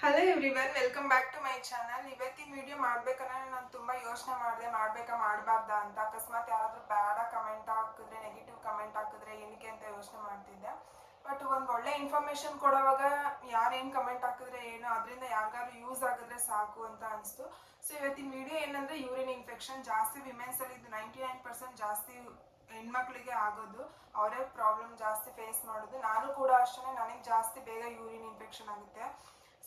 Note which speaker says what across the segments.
Speaker 1: Hello everyone, welcome back to my channel. ಇವತ್ತಿನ video ಮಾಡ್ಬೇಕಂದ್ರೆ ನಾನು ತುಂಬ ಯೋಚನೆ ಮಾಡಿದೆ, ಮಾಡಬೇಕಾ ಮಾಡಬಾರ್ದಾ ಅಂತ. ಅಕಸ್ಮಾತ್ ಯಾರಾದರೂ ಬ್ಯಾಡ ಕಮೆಂಟ್ ಹಾಕಿದ್ರೆ, ನೆಗೆಟಿವ್ ಕಮೆಂಟ್ ಹಾಕಿದ್ರೆ ಏನಕ್ಕೆ ಅಂತ ಯೋಚನೆ ಮಾಡ್ತಿದ್ದೆ. ಬಟ್ ಒಂದು ಒಳ್ಳೆ ಇನ್ಫಾರ್ಮೇಷನ್ ಕೊಡೋವಾಗ ಯಾರೇನು ಕಮೆಂಟ್ ಹಾಕಿದ್ರೆ ಏನು, ಅದರಿಂದ ಯಾರಿಗಾದ್ರು ಯೂಸ್ ಆಗಿದ್ರೆ ಸಾಕು ಅಂತ ಅನಿಸ್ತು. ಸೊ ಇವತ್ತಿನ ವಿಡಿಯೋ ಏನಂದರೆ, ಯೂರಿನ್ ಇನ್ಫೆಕ್ಷನ್ ಜಾಸ್ತಿ ವಿಮೆನ್ಸಲ್ಲಿ ಇದು 99% ಜಾಸ್ತಿ ಹೆಣ್ಮಕ್ಳಿಗೆ ಆಗೋದು. ಅವರೇ ಪ್ರಾಬ್ಲಮ್ ಜಾಸ್ತಿ ಫೇಸ್ ಮಾಡೋದು. ನಾನು ಕೂಡ ಅಷ್ಟೇ, ನನಗೆ ಜಾಸ್ತಿ ಬೇಗ ಯೂರಿನ್ ಇನ್ಫೆಕ್ಷನ್ ಆಗುತ್ತೆ.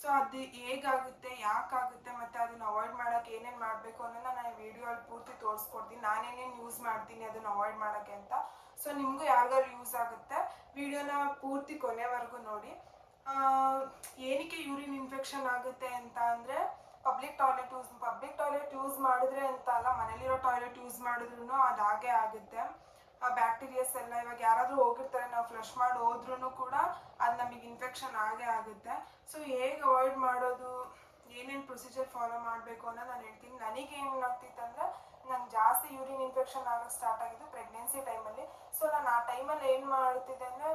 Speaker 1: ಸೊ ಅದು ಹೇಗಾಗುತ್ತೆ, ಯಾಕಾಗುತ್ತೆ, ಮತ್ತು ಅದನ್ನು ಅವಾಯ್ಡ್ ಮಾಡೋಕ್ಕೆ ಏನೇನು ಮಾಡಬೇಕು ಅನ್ನೋದನ್ನ ನಾನು ವಿಡಿಯೋಲ್ಲಿ ಪೂರ್ತಿ ತೋರಿಸ್ಕೊಡ್ತೀನಿ. ನಾನೇನೇನು ಯೂಸ್ ಮಾಡ್ತೀನಿ ಅದನ್ನು ಅವಾಯ್ಡ್ ಮಾಡೋಕ್ಕೆ ಅಂತ. ಸೊ ನಿಮಗೂ ಯಾರಿಗಾದ್ರು ಯೂಸ್ ಆಗುತ್ತೆ, ವಿಡಿಯೋನ ಪೂರ್ತಿ ಕೊನೆವರೆಗೂ ನೋಡಿ. ಏನಕ್ಕೆ ಯೂರಿನ್ ಇನ್ಫೆಕ್ಷನ್ ಆಗುತ್ತೆ ಅಂತ ಅಂದರೆ, ಪಬ್ಲಿಕ್ ಟಾಯ್ಲೆಟ್ ಯೂಸ್ ಮಾಡಿದ್ರೆ ಅಂತ ಅಲ್ಲ, ಮನೇಲಿರೋ ಟಾಯ್ಲೆಟ್ ಯೂಸ್ ಮಾಡಿದ್ರೂ ಅದು ಹಾಗೇ ಆಗುತ್ತೆ. ಬ್ಯಾಕ್ಟೀರಿಯಾಸ್ ಎಲ್ಲ ಇವಾಗ ಯಾರಾದರೂ ಹೋಗಿರ್ತಾರೆ, ನಾವು ಫ್ಲಶ್ ಮಾಡಿ ಹೋದ್ರೂ ಕೂಡ ಅದು ನಮಗೆ ಇನ್ಫೆಕ್ಷನ್ ಆಗೇ ಆಗುತ್ತೆ. ಸೊ ಹೇಗೆ ಅವಾಯ್ಡ್ ಮಾಡೋದು, ಏನೇನು ಪ್ರೊಸೀಜರ್ ಫಾಲೋ ಮಾಡಬೇಕು ಅನ್ನೋದು ನಾನು ಹೇಳ್ತೀನಿ. ನನಗೆ ಏನಾಗ್ತಿತ್ತು ಅಂದರೆ, ನಂಗೆ ಜಾಸ್ತಿ ಯೂರಿನ್ ಇನ್ಫೆಕ್ಷನ್ ಆಗೋಕ್ಕೆ ಸ್ಟಾರ್ಟ್ ಆಗಿದ್ದು ಪ್ರೆಗ್ನೆನ್ಸಿ ಟೈಮಲ್ಲಿ. ಸೊ ನಾನು ಆ ಟೈಮಲ್ಲಿ ಏನು ಮಾಡ್ತಿದ್ದೆ ಅಂದರೆ,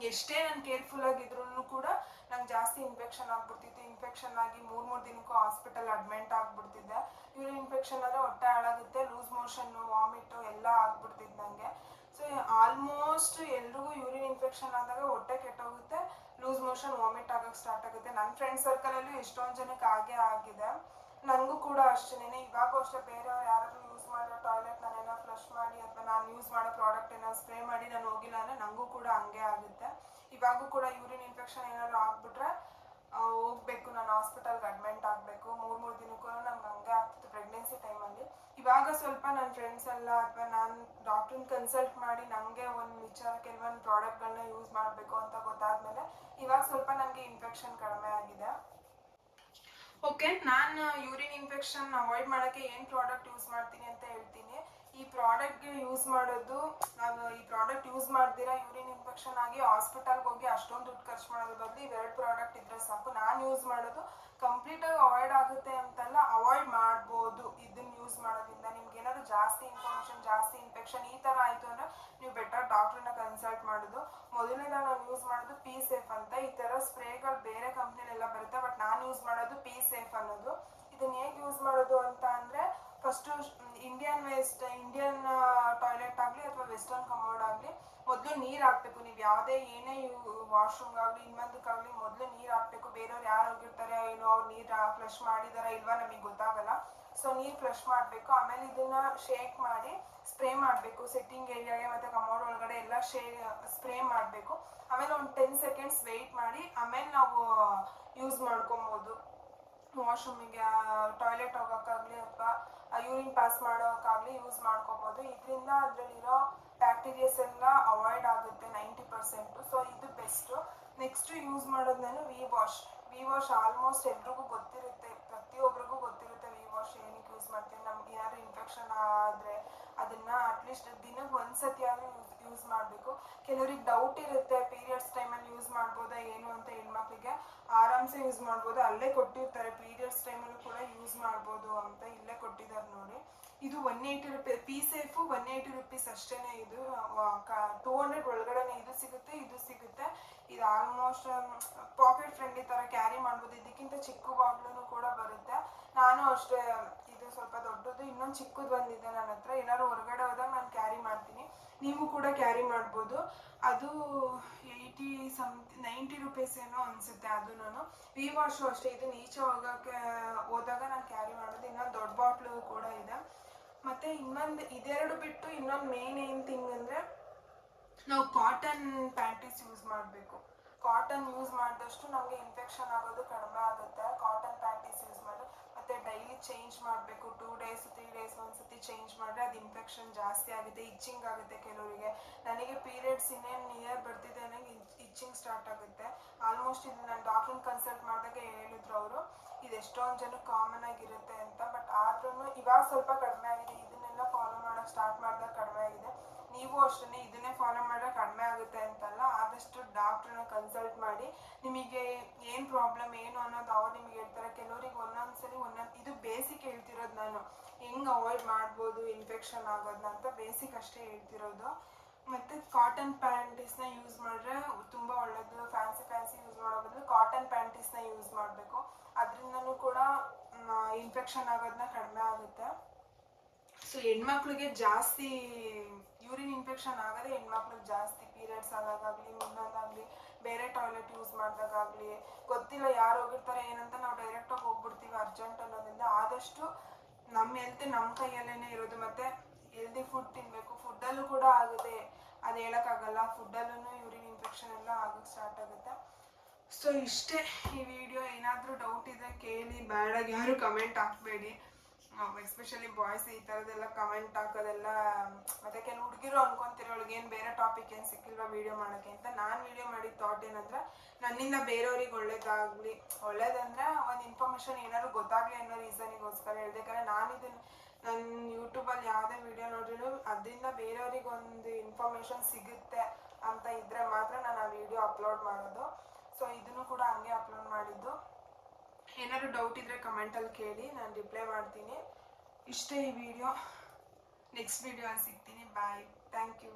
Speaker 1: ಎಷ್ಟೇ ನಾನು ಕೇರ್ಫುಲ್ ಆಗಿದ್ರು ಕೂಡ ನಂಗೆ ಜಾಸ್ತಿ ಇನ್ಫೆಕ್ಷನ್ ಆಗ್ಬಿಡ್ತಿತ್ತು. ಇನ್ಫೆಕ್ಷನ್ ಆಗಿ ಮೂರು ದಿನಕ್ಕೂ ಹಾಸ್ಪಿಟಲ್ ಅಡ್ಮಿಟ್ ಆಗಿಬಿಡ್ತಿದ್ದೆ. ಯೂರಿನ್ ಇನ್ಫೆಕ್ಷನ್ ಆದರೆ ಹೊಟ್ಟೆ ಹಾಳಾಗುತ್ತೆ, ಲೂಸ್ ಮೋಷನ್ನು, ವಾಮಿಟು ಎಲ್ಲ ಆಗ್ಬಿಡ್ತಿದ್ದು ನನಗೆ. ಸೊ ಆಲ್ಮೋಸ್ಟ್ ಎಲ್ರಿಗೂ ಯೂರಿನ್ ಇನ್ಫೆಕ್ಷನ್ ಆದಾಗ ಹೊಟ್ಟೆ ಕೆಟ್ಟೋಗುತ್ತೆ, ಲೂಸ್ ಮೋಷನ್, ವಾಮಿಟ್ ಆಗೋಕ್ಕೆ ಸ್ಟಾರ್ಟ್ ಆಗುತ್ತೆ. ನನ್ನ ಫ್ರೆಂಡ್ ಸರ್ಕಲಲ್ಲೂ ಎಷ್ಟೊಂದು ಜನಕ್ಕೆ ಹಾಗೇ ಆಗಿದೆ. ನನಗೂ ಕೂಡ ಅಷ್ಟೇನೆ. ಇವಾಗೂ ಅಷ್ಟೇ, ಬೇರೆಯವ್ರು ಯಾರಾದರೂ ಯೂಸ್ ಮಾಡೋ ಟಾಯ್ಲೆಟ್ ನಾನೇನೋ ಫ್ಲಶ್ ಮಾಡಿ ಅಥವಾ ನಾನು ಯೂಸ್ ಮಾಡೋ ಪ್ರಾಡಕ್ಟ್ ಏನೋ ಸ್ಪ್ರೇ ಮಾಡಿ ನಾನು ಹೋಗಿಲ್ಲ ಅಂದರೆ ನನಗೂ ಕೂಡ ಹಂಗೆ ಆಗುತ್ತೆ. ಇವಾಗೂ ಕೂಡ ಯೂರಿನ್ ಇನ್ಫೆಕ್ಷನ್ ಏನಾದರೂ ಆಗಿಬಿಟ್ರೆ ಹೋಗಬೇಕು, ನಾನು ಹಾಸ್ಪಿಟಲ್ಗೆ ಅಡ್ಮಿಟ್ ಆಗಬೇಕು. ಮೂರು ದಿನಕ್ಕೂ ನಂಗೆ ಹಂಗೆ ಆಗ್ತಿತ್ತು ಪ್ರೆಗ್ನೆನ್ಸಿ ಟೈಮಲ್ಲಿ. ಇವಾಗ ಸ್ವಲ್ಪ ನನ್ನ ಫ್ರೆಂಡ್ಸ್ ಎಲ್ಲ ಅಥವಾ ನಾನು ಡಾಕ್ಟ್ರನ್ನ ಕನ್ಸಲ್ಟ್ ಮಾಡಿ ನನಗೆ ಒಂದು ವಿಚಾರ ಕೆಲವೊಂದು ಪ್ರಾಡಕ್ಟ್ಗಳನ್ನ ಯೂಸ್ ಮಾಡಬೇಕು ಅಂತ ಗೊತ್ತಾದಮೇಲೆ ಇವಾಗ ಸ್ವಲ್ಪ ನನಗೆ ಇನ್ಫೆಕ್ಷನ್ ಕಡಿಮೆ ಆಗಿದೆ. ಓಕೆ, ನಾನು ಯೂರಿನ್ ಇನ್ಫೆಕ್ಷನ್ ಅವಾಯ್ಡ್ ಮಾಡೋಕ್ಕೆ ಏನು ಪ್ರಾಡಕ್ಟ್ ಯೂಸ್ ಮಾಡ್ತೀನಿ ಅಂತ ಹೇಳ್ತೀನಿ. ಈ ಪ್ರಾಡಕ್ಟ್ಗೆ ಯೂಸ್ ಮಾಡೋದು, ನಾವು ಈ ಪ್ರಾಡಕ್ಟ್ ಯೂಸ್ ಮಾಡ್ದಿರಾ ಯೂರಿನ್ ಇನ್ಫೆಕ್ಷನ್ ಆಗಿ ಹಾಸ್ಪಿಟಲ್ಗೆ ಹೋಗಿ ಅಷ್ಟೊಂದು ದುಡ್ಡು ಖರ್ಚು ಮಾಡೋದ್ರ ಬದಲು ಇವೆರಡು ಪ್ರಾಡಕ್ಟ್ ಇದ್ದರೆ ಸಾಕು. ನಾನು ಯೂಸ್ ಮಾಡೋದು ಕಂಪ್ಲೀಟಾಗಿ ಅವಾಯ್ಡ್ ಆಗುತ್ತೆ ಅಂತಲ್ಲ, ಅವಾಯ್ಡ್ ಮಾಡ್ಬೋದು ಇದನ್ನು ಯೂಸ್ ಮಾಡೋದ್ರಿಂದ. ನಿಮ್ಗೆ ಏನಾದರೂ ಜಾಸ್ತಿ ಇನ್ಫಾರ್ಮೇಷನ್, ಜಾಸ್ತಿ ಇನ್ಫೆಕ್ಷನ್ ಈ ಥರ ಆಯಿತು ಅಂದರೆ ನೀವು ಬೆಟರ್ ಡಾಕ್ಟ್ರನ್ನ ಕನ್ಸಲ್ಟ್ ಮಾಡೋದು. ಮೊದಲನೇದಾಗಿ ನಾನು ಯೂಸ್ ಮಾಡೋದು ಪಿ ಸೇಫ್ ಅಂತ. ಈ ಥರ ಸ್ಪ್ರೇಗಳು ಬೇರೆ ಕಂಪ್ನಿಲೆಲ್ಲ ಬರುತ್ತೆ, ಬಟ್ ನಾನು ಯೂಸ್ ಮಾಡೋದು ಪಿ ಸೇಫ್ ಅನ್ನೋದು. ಇದನ್ನು ಹೇಗೆ ಯೂಸ್ ಮಾಡೋದು ಅಂತ ಅಂದರೆ, ಫಸ್ಟು ಇಂಡಿಯನ್ ಟಾಯ್ಲೆಟ್ ಆಗಲಿ ಅಥವಾ ವೆಸ್ಟರ್ನ್ ಕಮೋಡ್ ಆಗಲಿ ಮೊದಲು ನೀರು ಹಾಕಬೇಕು. ನೀವು ಯಾವುದೇ ಏನೇ ವಾಶ್ರೂಮ್ಗಾಗಲಿ ಇನ್ನೊಂದಕ್ಕಾಗಲಿ ಮೊದಲು ನೀರು ಹಾಕಬೇಕು. ಬೇರೆಯವ್ರು ಯಾರು ಹೋಗಿರ್ತಾರೆ, ಏನೋ ಅವ್ರು ನೀರು ಫ್ಲಶ್ ಮಾಡಿದಾರಾ ಇಲ್ವಾ ನಮಗೆ ಗೊತ್ತಾಗಲ್ಲ. ಸೊ ನೀರು ಫ್ಲಶ್ ಮಾಡಬೇಕು. ಆಮೇಲೆ ಇದನ್ನು ಶೇಕ್ ಮಾಡಿ ಸ್ಪ್ರೇ ಮಾಡಬೇಕು ಸೆಟ್ಟಿಂಗ್ ಏರಿಯಾಗೆ ಮತ್ತು ಕಮೋಡ್ ಒಳಗಡೆ ಎಲ್ಲ ಸ್ಪ್ರೇ ಮಾಡಬೇಕು. ಆಮೇಲೆ ಒಂದು 10 ಸೆಕೆಂಡ್ಸ್ ವೆಯ್ಟ್ ಮಾಡಿ ಆಮೇಲೆ ನಾವು ಯೂಸ್ ಮಾಡ್ಕೊಬೋದು. ವಾಶ್ರೂಮಿಗೆ, ಟಾಯ್ಲೆಟ್ ಹೋಗೋಕ್ಕಾಗಲಿ ಅಥವಾ ಯೂರಿನ್ ಪಾಸ್ ಮಾಡೋಕ್ಕಾಗಲಿ ಯೂಸ್ ಮಾಡ್ಕೊಬೋದು. ಇದರಿಂದ ಅದರಲ್ಲಿರೋ ಬ್ಯಾಕ್ಟೀರಿಯಾಸ್ ಎಲ್ಲ ಅವಾಯ್ಡ್ ಆಗುತ್ತೆ 90%. ಸೊ ಇದು ಬೆಸ್ಟು. ನೆಕ್ಸ್ಟು ಯೂಸ್ ಮಾಡೋದು ನಾನು ವಿ ವಾಶ್ ಆಲ್ಮೋಸ್ಟ್ ಎಲ್ರಿಗೂ ಗೊತ್ತಿರುತ್ತೆ, ಪ್ರತಿಯೊಬ್ಬರಿಗೂ ಗೊತ್ತಿರುತ್ತೆ ವಿ ವಾಶ್ ಏನಕ್ಕೆ ಯೂಸ್ ಮಾಡ್ತೀವಿ. ನಮ್ಗೆ ಏನಾದರೂ ಇನ್ಫೆಕ್ಷನ್ ಆದರೆ ಅದನ್ನು ಅಟ್ಲೀಸ್ಟ್ ದಿನಕ್ಕೆ ಒಂದು ಸತಿ ಆದರೂ ಯೂಸ್ ಮಾಡಬೇಕು. ಕೆಲವ್ರಿಗೆ ಡೌಟ್ ಇರುತ್ತೆ, ಪೀರಿಯಡ್ಸ್ ಟೈಮಲ್ಲಿ ಯೂಸ್ ಮಾಡ್ಬೋದಾ ಏನು ಅಂತ. ಹೆಣ್ಮಕ್ಳಿಗೆ ಆರಾಮ್ಸೆ ಯೂಸ್ ಮಾಡ್ಬೋದು, ಅಲ್ಲೇ ಕೊಟ್ಟಿರ್ತಾರೆ ಪೀರಿಯಡ್ಸ್ ಟೈಮಲ್ಲೂ ಕೂಡ ಯೂಸ್ ಮಾಡ್ಬೋದು ಅಂತ ಇಲ್ಲೇ ಕೊಟ್ಟಿದ್ದಾರೆ ನೋಡಿ. ಇದು 180 ರೂಪೀಸ್ ಪಿ ಸೇಫು, 180 ರೂಪೀಸ್ ಅಷ್ಟೇ. ಇದು 200 ಒಳಗಡೆ ಇದು ಸಿಗುತ್ತೆ. ಇದು ಆಲ್ಮೋಸ್ಟ್ ಪಾಕೆಟ್ ಫ್ರೆಂಡ್ಲಿ ಥರ ಕ್ಯಾರಿ ಮಾಡ್ಬೋದು. ಇದಕ್ಕಿಂತ ಚಿಕ್ಕ ಬಾಟ್ಲೂ ಕೂಡ ಬರುತ್ತೆ. ನಾನು ಅಷ್ಟೇ, ಇದು ಸ್ವಲ್ಪ ದೊಡ್ಡದು, ಇನ್ನೊಂದು ಚಿಕ್ಕದು ಬಂದಿದೆ ನನ್ನ ಹತ್ರ. ಏನಾದ್ರು ಹೊರಗಡೆ ಹೋದಾಗ ನಾನು ಕ್ಯಾರಿ ಮಾಡ್ತೀನಿ, ನೀವು ಕೂಡ ಕ್ಯಾರಿ ಮಾಡ್ಬೋದು. ಅದು 90 ರೂಪೀಸ್ ಏನೋ ಅನಿಸುತ್ತೆ ಅದೂ. ವಿ ವಾಶು ಅಷ್ಟೇ, ಇದನ್ನ ಈಚೆ ಹೋದಾಗ ನಾನು ಕ್ಯಾರಿ ಮಾಡೋದು. ಇನ್ನೊಂದು ದೊಡ್ಡ ಬಾಟ್ಲು ಕೂಡ ಇದೆ. ಮತ್ತು ಇನ್ನೊಂದು ಇದೆರಡು ಬಿಟ್ಟು ಇನ್ನೊಂದು ಮೇನ್ ಏನು ಥಿಂಗ್ ಅಂದರೆ, ನಾವು ಕಾಟನ್ ಪ್ಯಾಂಟೀಸ್ ಯೂಸ್ ಮಾಡಬೇಕು. ಕಾಟನ್ ಯೂಸ್ ಮಾಡಿದಷ್ಟು ನಮಗೆ ಇನ್ಫೆಕ್ಷನ್ ಆಗೋದು ಕಡಿಮೆ ಆಗುತ್ತೆ. ಕಾಟನ್ ಪ್ಯಾಂಟೀಸ್ ಯೂಸ್ ಮಾಡಿ ಮತ್ತು ಡೈಲಿ ಚೇಂಜ್ ಮಾಡಬೇಕು. 2 ಡೇಸ್ 3 ಡೇಸ್ ಒಂದ್ಸತಿ ಚೇಂಜ್ ಮಾಡಿದ್ರೆ ಅದು ಇನ್ಫೆಕ್ಷನ್ ಜಾಸ್ತಿ ಆಗುತ್ತೆ, ಇಚ್ಚಿಂಗ್ ಆಗುತ್ತೆ ಕೆಲವರಿಗೆ. ನನಗೆ ಪೀರಿಯಡ್ಸ್ ಇನ್ನೇನು ನಿಯರ್ ಬರ್ತಿದೆ ನನಗೆ ಇಚ್ಚಿಂಗ್ ಸ್ಟಾರ್ಟ್ ಆಗುತ್ತೆ. ಆಲ್ಮೋಸ್ಟ್ ಇದು ನಾನು ಡಾಕ್ಟ್ರನ್ನ ಕನ್ಸಲ್ಟ್ ಮಾಡಿದಾಗ ಹೇಳಿದ್ರು ಅವರು, ಇದು ಎಷ್ಟೊಂದು ಜನಕ್ಕೆ ಕಾಮನ್ ಆಗಿರುತ್ತೆ ಅಂತ. ಬಟ್ ಆದ್ರೂ ಇವಾಗ ಸ್ವಲ್ಪ ಕಡಿಮೆ ಆಗಿದೆ. ಇದನ್ನೆಲ್ಲ ಫಾಲೋ ಮಾಡೋಕ್ಕೆ ಸ್ಟಾರ್ಟ್ ಮಾಡಿದಾಗ ಕಡಿಮೆ ಆಗಿದೆ. ನೀವು ಅಷ್ಟೇ ಇದನ್ನೇ ಫಾಲೋ ಮಾಡಿದ್ರೆ ಕಡಿಮೆ ಆಗುತ್ತೆ ಅಂತಲ್ಲ, ಆದಷ್ಟು ಡಾಕ್ಟ್ರನ್ನ ಕನ್ಸಲ್ಟ್ ಮಾಡಿ ನಿಮಗೆ ಏನು ಪ್ರಾಬ್ಲಮ್ ಏನು ಅನ್ನೋದು ಅವ್ರು ನಿಮಗೆ ಹೇಳ್ತಾರೆ. ಕೆಲವರಿಗೆ ಒಂದೊಂದ್ಸರಿ ಇದು ಬೇಸಿಕ್ ಹೇಳ್ತಿರೋದು ನಾನು, ಹೆಂಗೆ ಅವಾಯ್ಡ್ ಮಾಡ್ಬೋದು ಇನ್ಫೆಕ್ಷನ್ ಆಗೋದನ್ನ ಅಂತ ಬೇಸಿಕ್ ಅಷ್ಟೇ ಹೇಳ್ತಿರೋದು. ಮತ್ತು ಕಾಟನ್ ಪ್ಯಾಂಟೀಸ್ನ ಯೂಸ್ ಮಾಡಿದ್ರೆ ತುಂಬ ಒಳ್ಳೆಯದು. ಫ್ಯಾನ್ಸಿ ಯೂಸ್ ಮಾಡೋ ಬದಲು ಕಾಟನ್ ಪ್ಯಾಂಟೀಸ್ನ ಯೂಸ್ ಮಾಡಿ. ಇನ್ಫೆಕ್ಷನ್ ಆಗೋದನ್ನ ಕಡಿಮೆ ಆಗುತ್ತೆ. ಸೊ ಹೆಣ್ಮಕ್ಳಿಗೆ ಜಾಸ್ತಿ ಯೂರಿನ್ ಇನ್ಫೆಕ್ಷನ್ ಆಗೋದೇ ಹೆಣ್ಮಕ್ಳಿಗೆ ಜಾಸ್ತಿ. ಪೀರಿಯಡ್ಸ್ ಆಗೋದಾಗಲಿ, ಮುಂದೊಂದಾಗಲಿ, ಬೇರೆ ಟಾಯ್ಲೆಟ್ ಯೂಸ್ ಮಾಡಿದಾಗಲಿ, ಗೊತ್ತಿಲ್ಲ ಯಾರು ಹೋಗಿರ್ತಾರೆ ಏನಂತ ನಾವು ಡೈರೆಕ್ಟಾಗಿ ಹೋಗ್ಬಿಡ್ತೀವಿ ಅರ್ಜೆಂಟ್ ಅನ್ನೋದ್ರಿಂದ. ಆದಷ್ಟು ನಮ್ಮ ಹೆಲ್ತ್ ನಮ್ಮ ಕೈಯಲ್ಲೇ ಇರೋದು. ಮತ್ತು ಹೆಲ್ದಿ ಫುಡ್ ತಿನ್ನಬೇಕು. ಫುಡ್ಡಲ್ಲೂ ಕೂಡ ಆಗುತ್ತೆ, ಅದು ಹೇಳೋಕ್ಕಾಗಲ್ಲ. ಫುಡ್ಡಲ್ಲೂ ಯೂರಿನ್ ಇನ್ಫೆಕ್ಷನ್ ಎಲ್ಲ ಆಗೋಕ್ಕೆ ಸ್ಟಾರ್ಟ್ ಆಗುತ್ತೆ. ಸೊ ಇಷ್ಟೇ ಈ ವಿಡಿಯೋ. ಏನಾದರೂ ಡೌಟ್ ಇದ್ದರೆ ಕೇಳಿ, ಬ್ಯಾಡಾಗಿ ಯಾರು ಕಮೆಂಟ್ ಹಾಕಬೇಡಿ. ಎಸ್ಪೆಷಲಿ ಬಾಯ್ಸ್ ಈ ಥರದ್ದೆಲ್ಲ ಕಮೆಂಟ್ ಹಾಕೋದೆಲ್ಲ. ಮತ್ತು ಕೆಲವು ಹುಡುಗಿರು ಅನ್ಕೊಂತಿರೋಳಿಗೆ ಏನು ಬೇರೆ ಟಾಪಿಕ್ ಏನು ಸಿಕ್ಕಿಲ್ವಾ ವೀಡಿಯೋ ಮಾಡೋಕ್ಕೆ ಅಂತ. ನಾನು ವೀಡಿಯೋ ಮಾಡಿದ ಥಾಟ್ ಏನಂದ್ರೆ, ನನ್ನಿಂದ ಬೇರೆಯವ್ರಿಗೆ ಒಳ್ಳೇದಾಗಲಿ, ಒಳ್ಳೇದಂದರೆ ಒಂದು ಇನ್ಫಾರ್ಮೇಷನ್ ಏನಾದ್ರು ಗೊತ್ತಾಗಲಿ ಅನ್ನೋ ರೀಸನಿಗೋಸ್ಕರ ಹೇಳಿದೆ. ಯಾಕಂದರೆ ನಾನು ಇದನ್ನು ನನ್ನ ಯೂಟ್ಯೂಬಲ್ಲಿ ಯಾವುದೇ ವೀಡಿಯೋ ನೋಡಿದ್ರು ಅದರಿಂದ ಬೇರೆಯವ್ರಿಗೆ ಒಂದು ಇನ್ಫಾರ್ಮೇಷನ್ ಸಿಗುತ್ತೆ ಅಂತ ಇದ್ದರೆ ಮಾತ್ರ ನಾನು ಆ ವಿಡಿಯೋ ಅಪ್ಲೋಡ್ ಮಾಡೋದು. ಸೊ ಇದನ್ನು ಕೂಡ ಹಂಗೆ ಅಪ್ಲೋಡ್ ಮಾಡಿದ್ದು. ಏನಾದ್ರು ಡೌಟ್ ಇದ್ದರೆ ಕಮೆಂಟಲ್ಲಿ ಕೇಳಿ, ನಾನು ರಿಪ್ಲೈ ಮಾಡ್ತೀನಿ. ಇಷ್ಟೇ ಈ ವಿಡಿಯೋ. ನೆಕ್ಸ್ಟ್ ವಿಡಿಯೋ ಅಲ್ಲಿ ಸಿಗ್ತೀನಿ. ಬಾಯ್. Thank you.